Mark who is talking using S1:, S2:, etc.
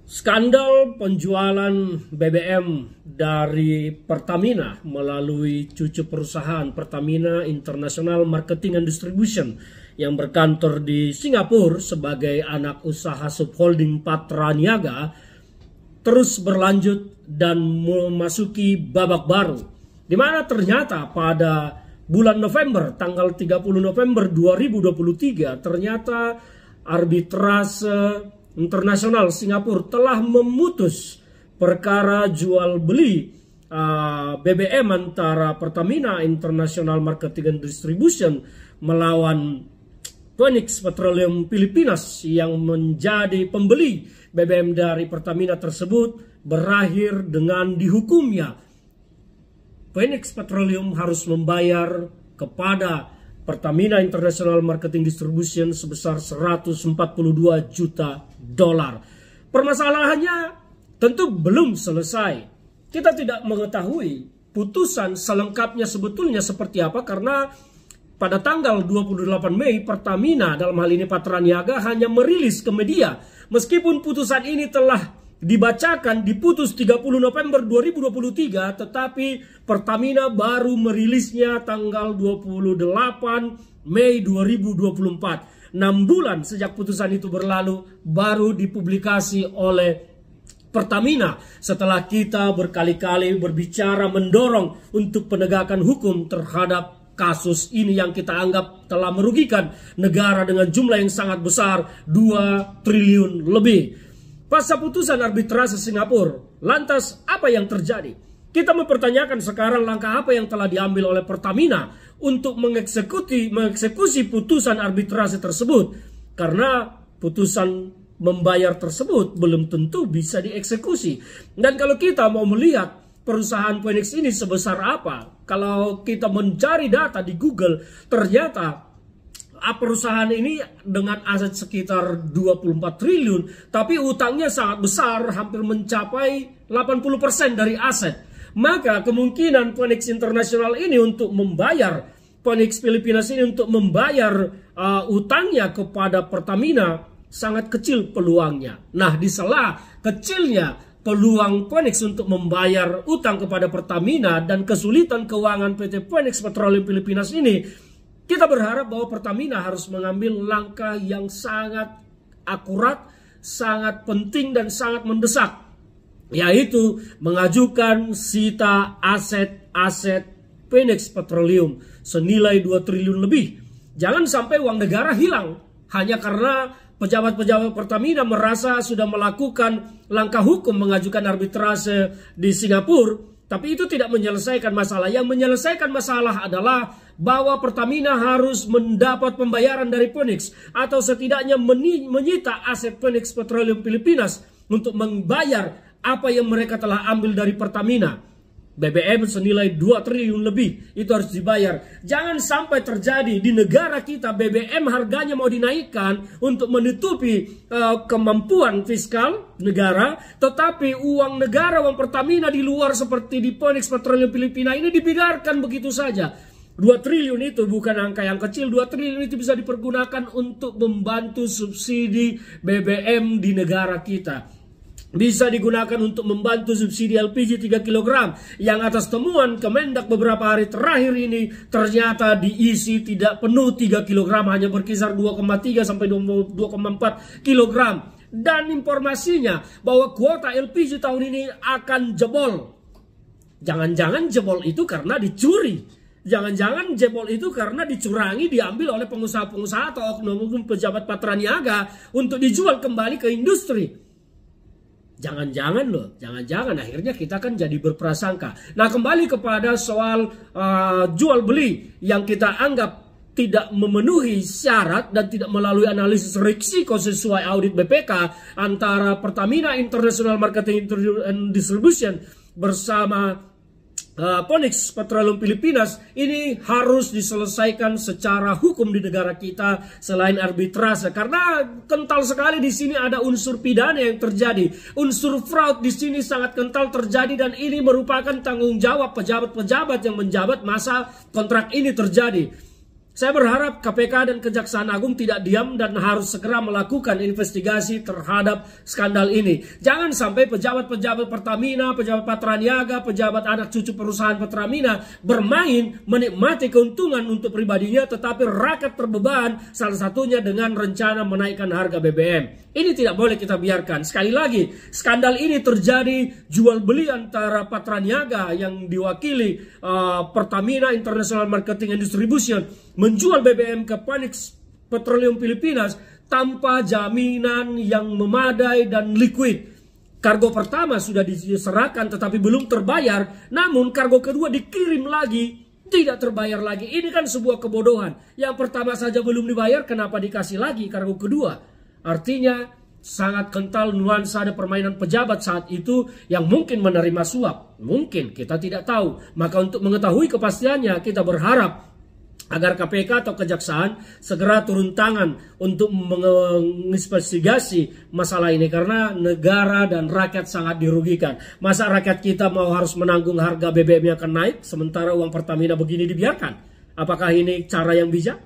S1: Skandal penjualan BBM dari Pertamina melalui cucu perusahaan Pertamina International Marketing and Distribution yang berkantor di Singapura sebagai anak usaha subholding Patra Niaga terus berlanjut dan memasuki babak baru, di mana ternyata pada bulan November, tanggal 30 November 2023, ternyata arbitrase internasional Singapura telah memutus perkara jual beli BBM antara Pertamina International Marketing and Distribution melawan Phoenix Petroleum Pilipinas yang menjadi pembeli BBM dari Pertamina tersebut, berakhir dengan dihukumnya Phoenix Petroleum harus membayar kepada Pertamina International Marketing Distribution sebesar 142 juta dolar. Permasalahannya tentu belum selesai. Kita tidak mengetahui putusan selengkapnya sebetulnya seperti apa, karena pada tanggal 28 Mei Pertamina, dalam hal ini Patra Niaga, hanya merilis ke media. Meskipun putusan ini telah dibacakan, diputus 30 November 2023, tetapi Pertamina baru merilisnya tanggal 28 Mei 2024. 6 bulan sejak putusan itu berlalu baru dipublikasi oleh Pertamina, setelah kita berkali-kali berbicara mendorong untuk penegakan hukum terhadap kasus ini yang kita anggap telah merugikan negara dengan jumlah yang sangat besar, 2 triliun lebih. Pasca putusan arbitrase Singapura, lantas apa yang terjadi? Kita mempertanyakan sekarang langkah apa yang telah diambil oleh Pertamina untuk mengeksekusi putusan arbitrase tersebut. Karena putusan membayar tersebut belum tentu bisa dieksekusi. Dan kalau kita mau melihat perusahaan Phoenix ini sebesar apa, kalau kita mencari data di Google, ternyata perusahaan ini dengan aset sekitar 24 triliun, tapi utangnya sangat besar, hampir mencapai 80% dari aset. Maka kemungkinan Phoenix International ini untuk membayar, Phoenix Pilipinas ini untuk membayar utangnya kepada Pertamina sangat kecil peluangnya. Nah, di sela kecilnya peluang Phoenix untuk membayar utang kepada Pertamina dan kesulitan keuangan PT Phoenix Petroleum Pilipinas ini, kita berharap bahwa Pertamina harus mengambil langkah yang sangat akurat, sangat penting dan sangat mendesak, yaitu mengajukan sita aset-aset Phoenix Petroleum senilai 2 triliun lebih. Jangan sampai uang negara hilang hanya karena pejabat-pejabat Pertamina merasa sudah melakukan langkah hukum mengajukan arbitrase di Singapura. Tapi itu tidak menyelesaikan masalah. Yang menyelesaikan masalah adalah bahwa Pertamina harus mendapat pembayaran dari Phoenix, atau setidaknya menyita aset Phoenix Petroleum Pilipinas untuk membayar apa yang mereka telah ambil dari Pertamina. BBM senilai 2 triliun lebih itu harus dibayar. Jangan sampai terjadi di negara kita BBM harganya mau dinaikkan untuk menutupi kemampuan fiskal negara, tetapi uang negara, uang Pertamina di luar seperti di Phoenix Petroleum Filipina ini dibiarkan begitu saja. 2 triliun itu bukan angka yang kecil. 2 triliun itu bisa dipergunakan untuk membantu subsidi BBM di negara kita. Bisa digunakan untuk membantu subsidi LPG 3 kg yang atas temuan Kemendak beberapa hari terakhir ini ternyata diisi tidak penuh 3 kg, hanya berkisar 2,3 sampai 2,4 kg. Dan informasinya bahwa kuota LPG tahun ini akan jebol. Jangan-jangan jebol itu karena dicuri. Jangan-jangan jebol itu karena dicurangi, diambil oleh pengusaha-pengusaha atau oknum pejabat Patra Niaga untuk dijual kembali ke industri. Jangan-jangan loh, jangan-jangan akhirnya kita kan jadi berprasangka. Nah, kembali kepada soal jual beli yang kita anggap tidak memenuhi syarat dan tidak melalui analisis risiko sesuai audit BPK antara Pertamina International Marketing and Distribution bersama Phoenix Petroleum Pilipinas, ini harus diselesaikan secara hukum di negara kita selain arbitrase, karena kental sekali di sini ada unsur pidana yang terjadi, unsur fraud di sini sangat kental terjadi, dan ini merupakan tanggung jawab pejabat-pejabat yang menjabat masa kontrak ini terjadi. Saya berharap KPK dan Kejaksaan Agung tidak diam dan harus segera melakukan investigasi terhadap skandal ini. Jangan sampai pejabat-pejabat Pertamina, pejabat Patraniaga, pejabat anak cucu perusahaan Pertamina bermain menikmati keuntungan untuk pribadinya, tetapi rakyat terbeban, salah satunya dengan rencana menaikkan harga BBM. Ini tidak boleh kita biarkan. Sekali lagi, skandal ini terjadi jual beli antara Patraniaga yang diwakili Pertamina International Marketing and Distribution menjual BBM ke Phoenix Petroleum Pilipinas tanpa jaminan yang memadai dan liquid. Kargo pertama sudah diserahkan tetapi belum terbayar, namun kargo kedua dikirim lagi, tidak terbayar lagi. Ini kan sebuah kebodohan. Yang pertama saja belum dibayar, kenapa dikasih lagi kargo kedua? Artinya sangat kental nuansa ada permainan pejabat saat itu yang mungkin menerima suap. Mungkin, kita tidak tahu. Maka untuk mengetahui kepastiannya, kita berharap agar KPK atau Kejaksaan segera turun tangan untuk menginvestigasi masalah ini, karena negara dan rakyat sangat dirugikan. Masa rakyat kita mau harus menanggung harga BBM yang akan naik sementara uang Pertamina begini dibiarkan? Apakah ini cara yang bijak?